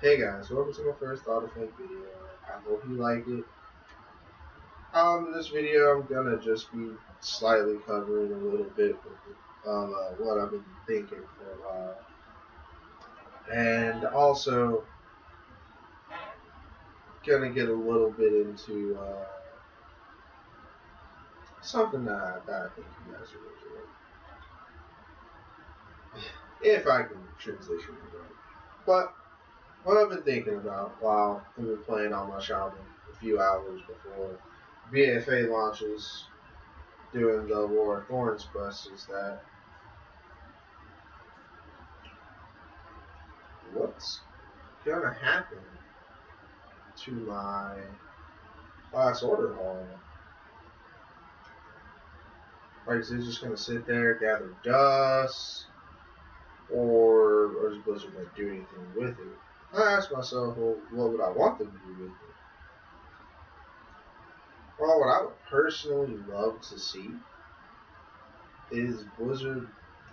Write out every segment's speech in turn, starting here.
Hey guys, welcome to my first Autofake video. I hope you liked it. In this video I'm gonna just be slightly covering a little bit of what I've been thinking for a while. And also gonna get a little bit into something that I think you guys will enjoy. If I can transition it right. But what I've been thinking about while I've been playing on my Shaman a few hours before BFA launches doing the War of Thorns quest is that what's gonna happen to my class order hall? Like, is it just gonna sit there, gather dust, or is Blizzard gonna do anything with it? I ask myself, well, what would I want them to do with it? Well, what I would personally love to see is Blizzard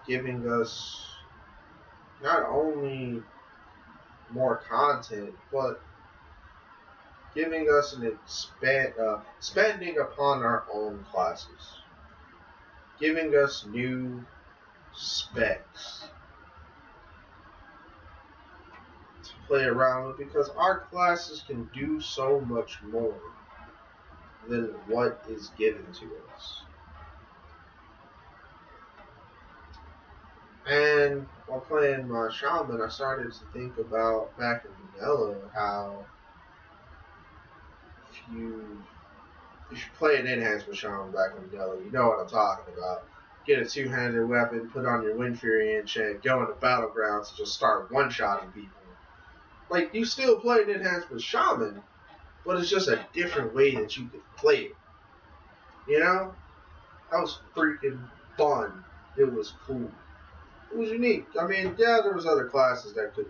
giving us not only more content, but giving us an expanding upon our own classes, giving us new specs to play around with, because our classes can do so much more than what is given to us. And while playing my Shaman, I started to think about back in vanilla how if you play an enhancement Shaman back in vanilla, you know what I'm talking about. Get a two-handed weapon, put on your Wind Fury enchant, go into battlegrounds, and just start one-shotting people. Like, you still play an enhancement Shaman, but it's just a different way that you could play it. You know? That was freaking fun. It was cool. It was unique. I mean, yeah, there was other classes that could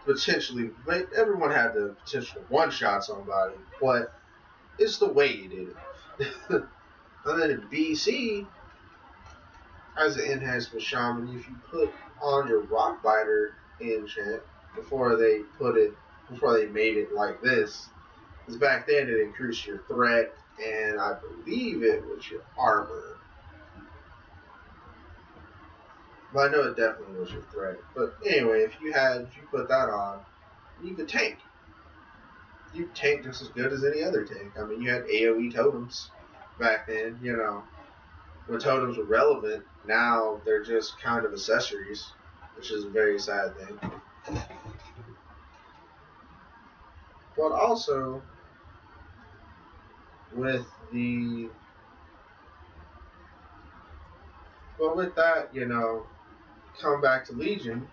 potentially, everyone had the potential to one-shot somebody, but it's the way you did it. And then in BC, as an enhancement Shaman, if you put on your Rockbiter enchant before they made it like this, because back then it increased your threat, and I believe it was your armor. Well, I know it definitely was your threat. But anyway, if you put that on, you could tank. You tank just as good as any other tank. I mean, you had AoE totems back then, you know. When totems were relevant, now they're just kind of accessories, which is a very sad thing. But also, with that, you know, come back to Legion,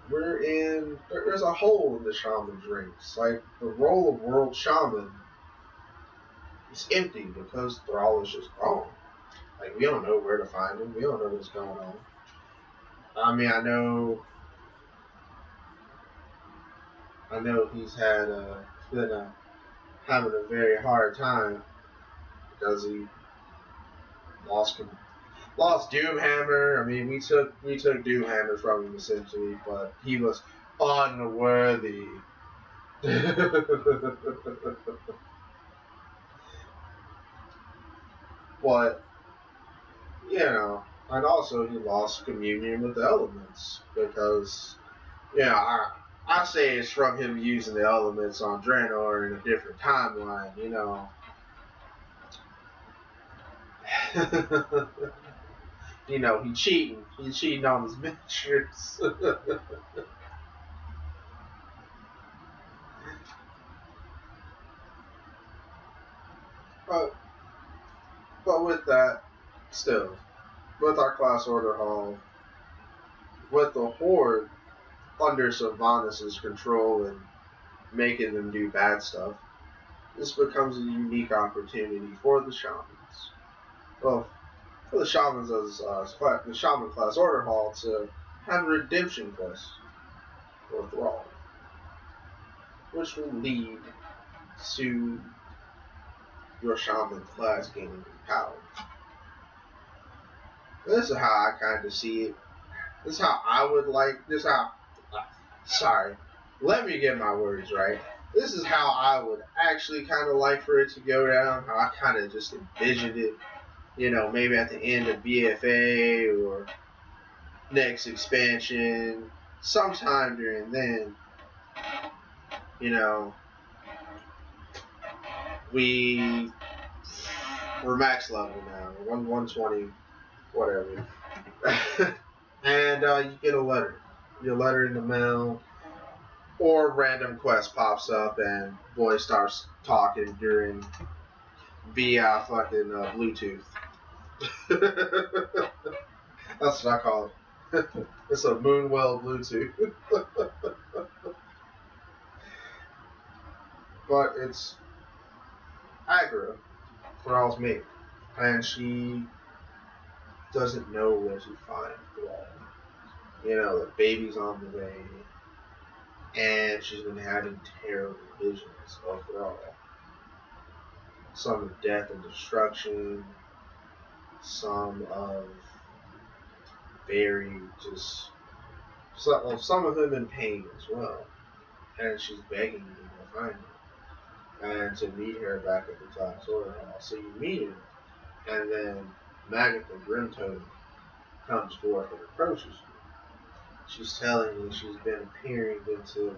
there's a hole in the Shaman's ranks. Like, the role of World Shaman is empty because Thrall is just gone. Like, we don't know where to find him. We don't know what's going on. I mean, I know he's been having a very hard time because he lost Doomhammer. I mean, we took Doomhammer from him essentially, but he was unworthy. But you know, and also he lost communion with the elements because, I say it's from him using the elements on Draenor in a different timeline, you know. You know, he's cheating on his mistress. but with that, still, with our class order hall, with the Horde under Sylvanas' control and making them do bad stuff, this becomes a unique opportunity for the Shamans. Well, for the Shamans as the Shaman class order hall to have a redemption quest for Thrall, which will lead to your Shaman class gaining power. This is how I kind of see it. This is how I would like. This is how Sorry. Let me get my words right. This is how I would actually kind of like for it to go down. How I kind of just envisioned it. You know, maybe at the end of BFA or next expansion, sometime during then, you know, we're max level now, 120, whatever. And you get a letter. You get a letter in the mail, or a random quest pops up and boy starts talking during via fucking Bluetooth. That's what I call it. It's a Moonwell Bluetooth. But it's Agra, Thrall's mate, and she doesn't know where to find Thrall. You know, the baby's on the way, and she's been having terrible visions of Thrall. Some of death and destruction, some of very just, some of him in pain as well. And she's begging you to find him and to meet her back at the Glass Order Hall. So you meet him, and then Magatha Grimtoad comes forth and approaches you. She's telling you she's been peering into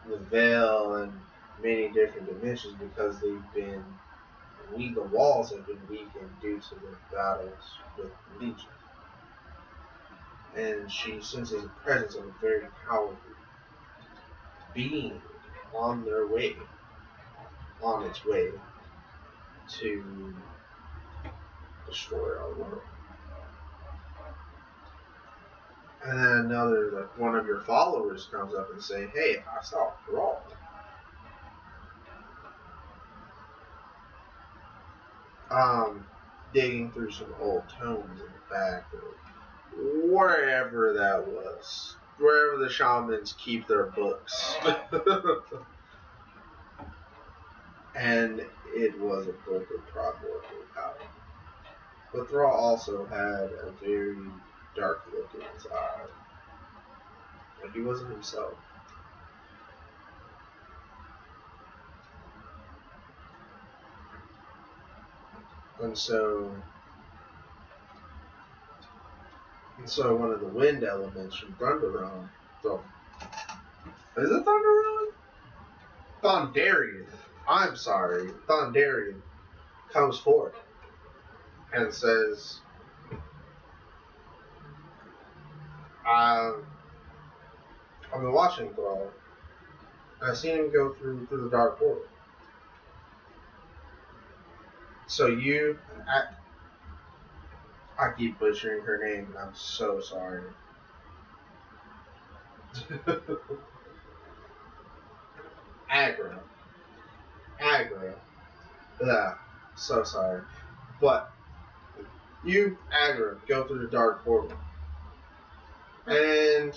the veil and many different dimensions because the walls have been weakened due to the battles with the Legion. And she senses the presence of a very powerful being on its way to destroy our world. And then one of your followers comes up and say, "Hey, I saw Thrall." Digging through some old tomes in the back or wherever that was. Wherever the shamans keep their books. And it was a book of primordial power. But Thrall also had a very dark look in his eye. Like he wasn't himself. And so one of the wind elements from Thunderon, is it Thunderon? Thundarian. I'm sorry. Thundarian comes forth and says, I've been watching Thrall. I've seen him go through the dark portal. So I keep butchering her name, and I'm so sorry. Agra. Yeah, so sorry. But you, Agra, go through the dark portal. And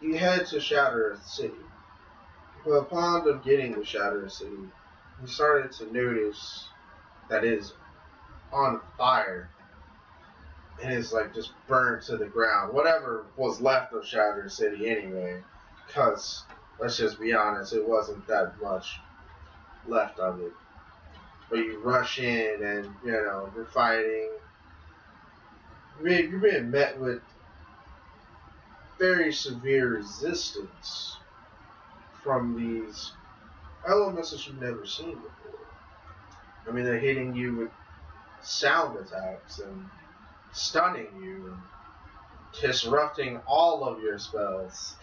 you head to Shattered City. But upon getting to Shattered City, you started to notice that it is on fire. And it's like just burned to the ground. Whatever was left of Shattered City anyway. Because, let's just be honest, it wasn't that much left of it. But you rush in and, you're fighting. You're being met with very severe resistance from these elements that you've never seen before. I mean, they're hitting you with sound attacks and stunning you and disrupting all of your spells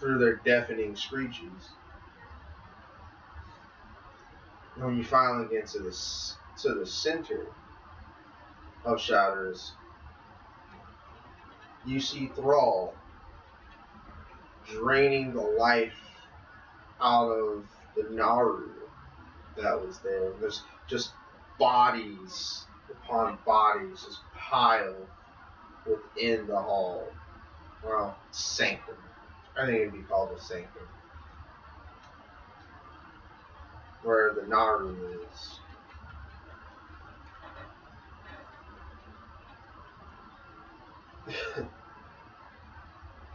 through their deafening screeches. When you finally get to the center of Shatters, you see Thrall draining the life out of the Naru that was there. There's just bodies upon bodies just piled within the hall. Well, sanctum. I think it'd be called a sanctum. Where the Naru is.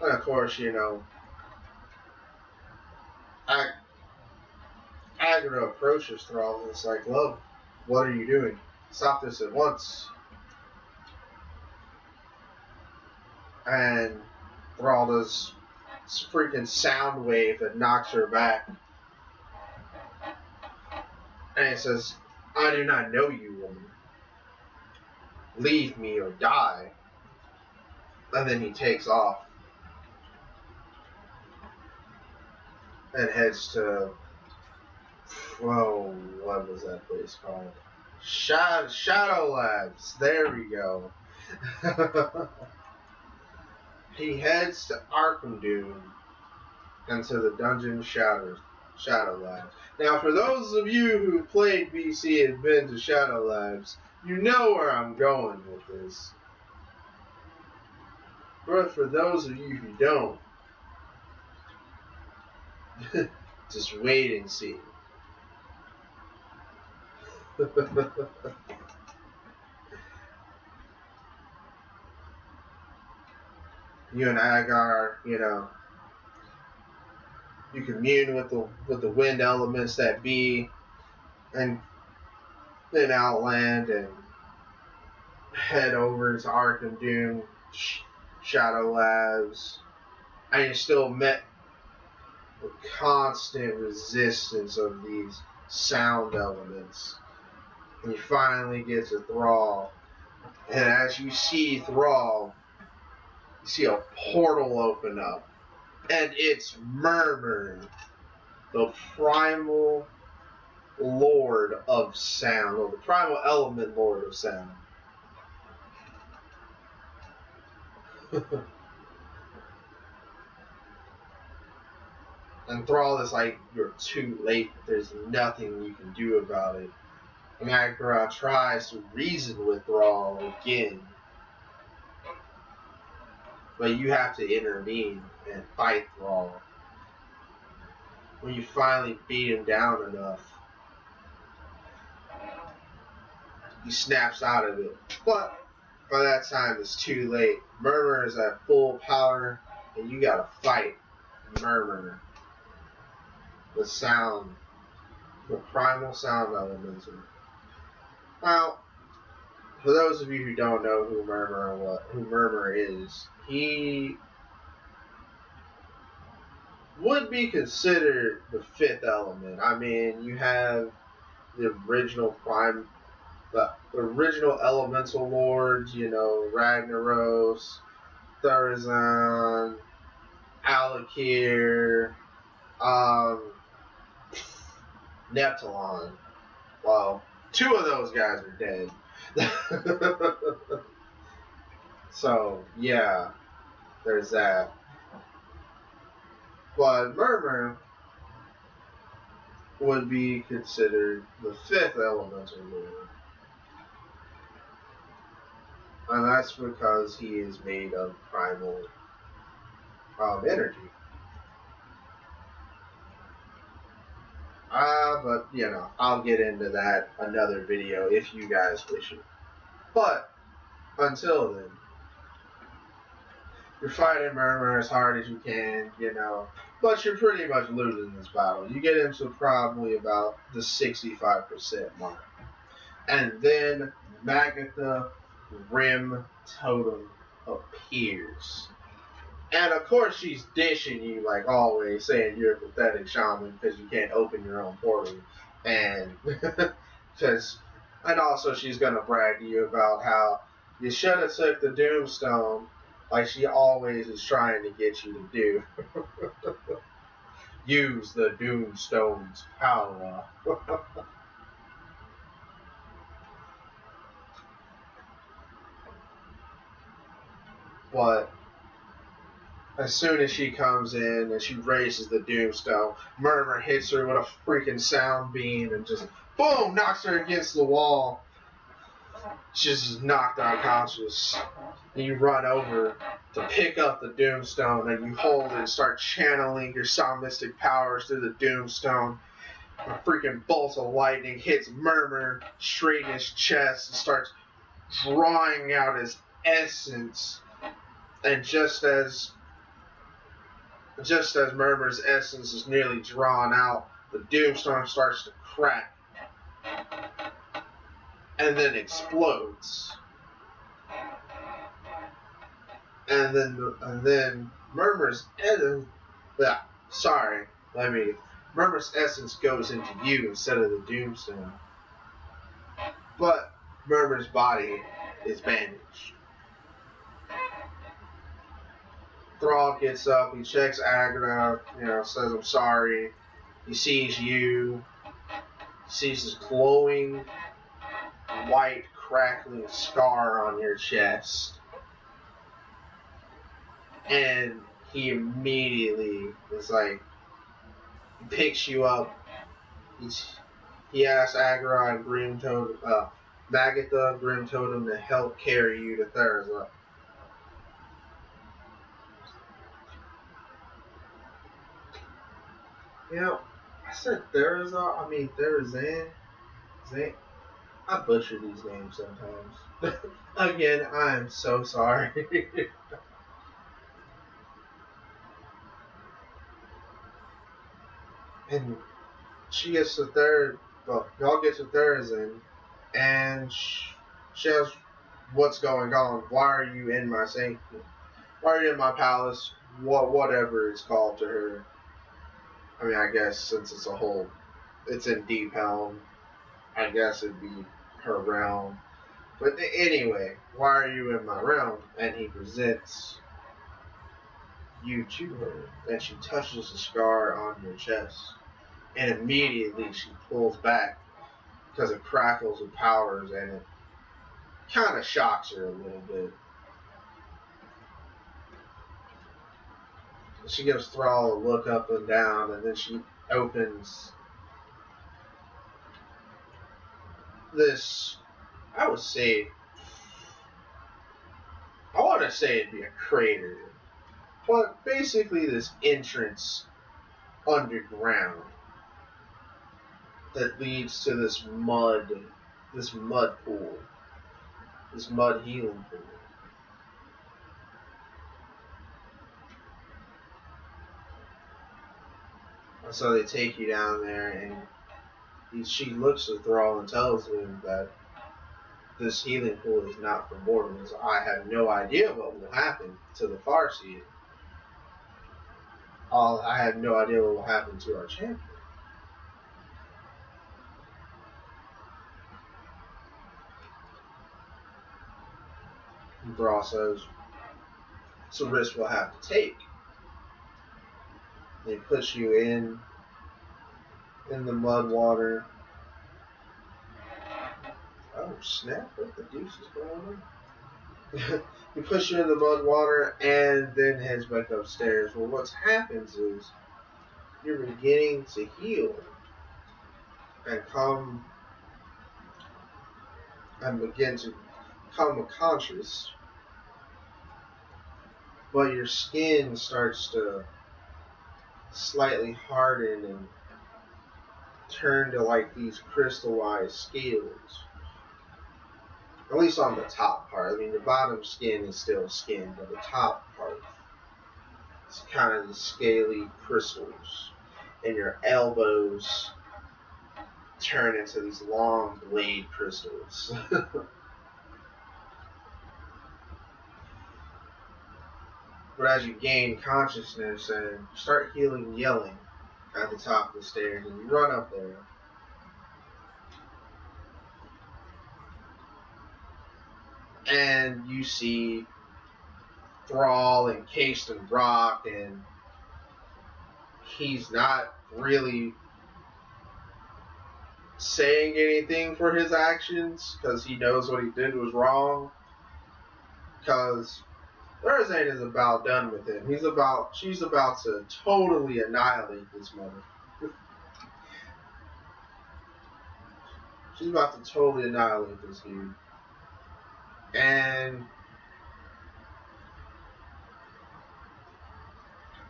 And of course, you know, Agra approaches Thrall and it's like, "Love, what are you doing? Stop this at once." And Thrall does this freaking sound wave that knocks her back. And he says, "I do not know you, woman. Leave me or die." And then he takes off and heads to, whoa, what was that place called? Shadow Labs. There we go. He heads to Arkham Doom and to the Dungeon Shadow Labs. Now, for those of you who played BC and been to Shadow Labs, you know where I'm going with this. But for those of you who don't, just wait and see. You and Agar, you know, you commune with the wind elements that be, and then outland and head over to Arkham Doom, Shadow Labs, and you're still met with constant resistance of these sound elements. And you finally get to Thrall, and as you see Thrall, you see a portal open up, and it's Murmur, the primal lord of sound, or the primal element lord of sound. And Thrall is like, "You're too late. There's nothing you can do about it." And Agra tries to reason with Thrall again, but you have to intervene and fight Thrall. When you finally beat him down enough, he snaps out of it. But by that time, it's too late. Murmur is at full power, and you gotta fight Murmur. The sound, the primal sound elemental. Now, for those of you who don't know who Murmur is, he would be considered the fifth element. I mean, you have the original elemental lords, you know, Ragnaros, Thurzan, Alakir, Neptulon. Well, two of those guys are dead. So, yeah, there's that. But Murmur would be considered the fifth elemental lord. And that's because he is made of primal energy. But, you know, I'll get into that another video if you guys wish it. But, until then, you're fighting Murmur as hard as you can, you know, but you're pretty much losing this battle. You get into probably about the 65% mark. And then Magatha Rim Totem appears. And of course she's dishing you like always, saying you're a pathetic shaman because you can't open your own portal. And and also she's gonna brag to you about how you should have took the Doomstone, like she always is trying to get you to do. Use the Doomstone's power. But as soon as she comes in and she raises the Doomstone, Murmur hits her with a freaking sound beam and just boom, knocks her against the wall. She's just knocked unconscious. And you run over to pick up the Doomstone and you hold it and start channeling your psalmistic powers through the Doomstone. A freaking bolt of lightning hits Murmur straight in his chest and starts drawing out his essence And just as Murmur's essence is nearly drawn out, the Doomstone starts to crack and then explodes. And then Murmur's essence, Murmur's essence goes into you instead of the Doomstone. But Murmur's body is bandaged. Thrall gets up, he checks Agra, says I'm sorry. He sees you, sees this glowing white crackling scar on your chest. And he immediately is like, he picks you up. He asks Agra and Grim Totem, Magatha, Grim Totem to help carry you to Therazin. I said Therazin. I mean Therazin. I butcher these names sometimes. Again, I am so sorry. And she gets to y'all get to Therazin, and she asks, what's going on? Why are you in my sanctum? Why are you in my palace? Whatever it's called to her. I mean, I guess since it's in Deep Helm, I guess it'd be her realm. But anyway, why are you in my realm? And he presents you to her, and she touches the scar on your chest. And immediately she pulls back because it crackles with powers, and it kind of shocks her a little bit. She gives Thrall a look up and down, and then she opens this, I want to say it'd be a crater, but basically this entrance underground that leads to this mud pool, this mud healing pool. And so they take you down there, and she looks at Thrall and tells him that this healing pool is not for mortals. I have no idea what will happen to the Farseer. I have no idea what will happen to our champion. And Thrall says, it's a risk we'll have to take. They put you in the mud water. Oh snap, what the deuce is going on? He puts you in the mud water and then heads back upstairs. Well, what happens is you're beginning to heal and begin to come conscious, but your skin starts to slightly harden and turn to like these crystallized scales. At least on the top part. I mean, the bottom skin is still skin, but the top part is kind of the scaly crystals. And your elbows turn into these long blade crystals. But as you gain consciousness and start healing, yelling at the top of the stairs, and you run up there, and you see Thrall encased in rock, and he's not really saying anything for his actions because he knows what he did was wrong. Because Therazin is about done with him. She's about to totally annihilate this mother. She's about to totally annihilate this dude. And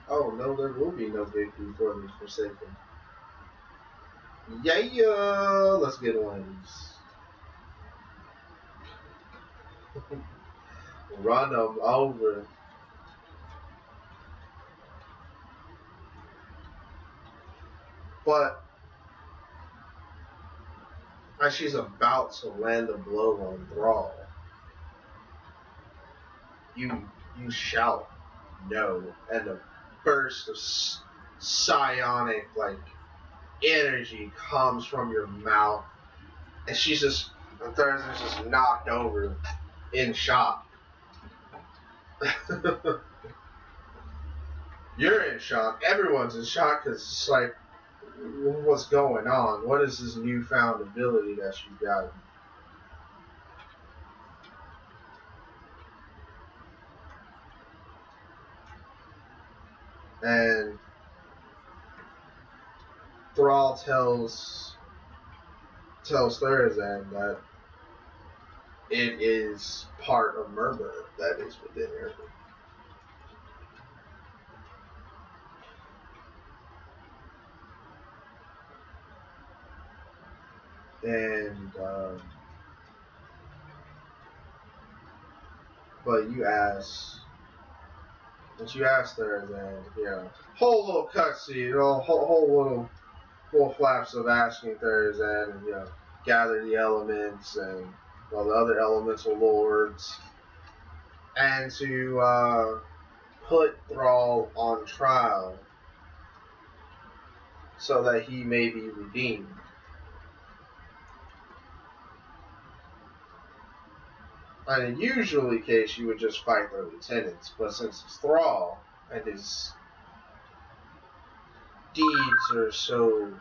oh no, there will be no victory for the Forsaken. Yeah, let's get one of these. Run them over. But as she's about to land a blow on Thrall, you shout no, and a burst of psionic like energy comes from your mouth, and Thursday's just knocked over in shock. You're in shock. Everyone's in shock because it's like, what's going on? What is this newfound ability that you got? And Thrall tells Thursday that it is part of murder that is within her. And but you ask Thursday, whole little cutscene, whole little flaps of asking Thursday, and gather the elements and the other elemental lords, and to put Thrall on trial so that he may be redeemed. And in usually case, you would just fight the lieutenants, but since it's Thrall and his deeds are so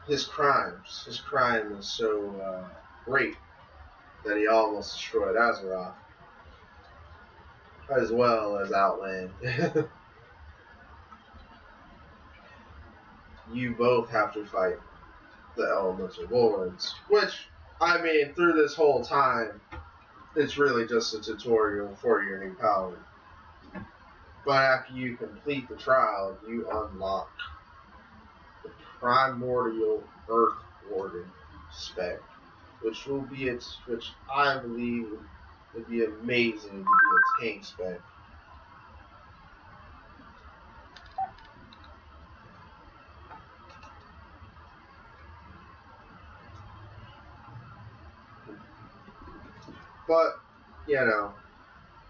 his crime is so great that he almost destroyed Azeroth, as well as Outland. You both have to fight the elemental lords, which, I mean, through this whole time, it's really just a tutorial for your new power. But after you complete the trial, you unlock the primordial Earth Warden spec, which I believe would be amazing to be a tank spec. But,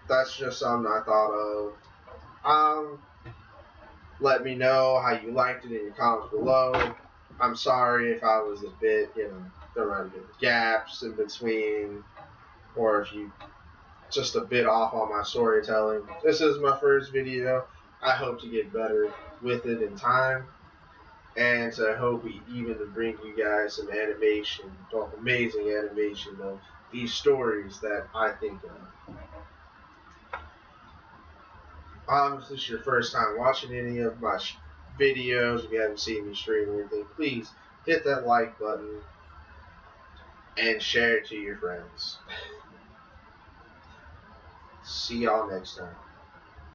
that's just something I thought of. Let me know how you liked it in your comments below. I'm sorry if I was a bit, there might be gaps in between, or if you just a bit off on my storytelling. This is my first video. I hope to get better with it in time, and I hope even to bring you guys some animation, amazing animation of these stories that I think of. If this is your first time watching any of my videos, if you haven't seen me stream or anything, please hit that like button and share it to your friends. See y'all next time.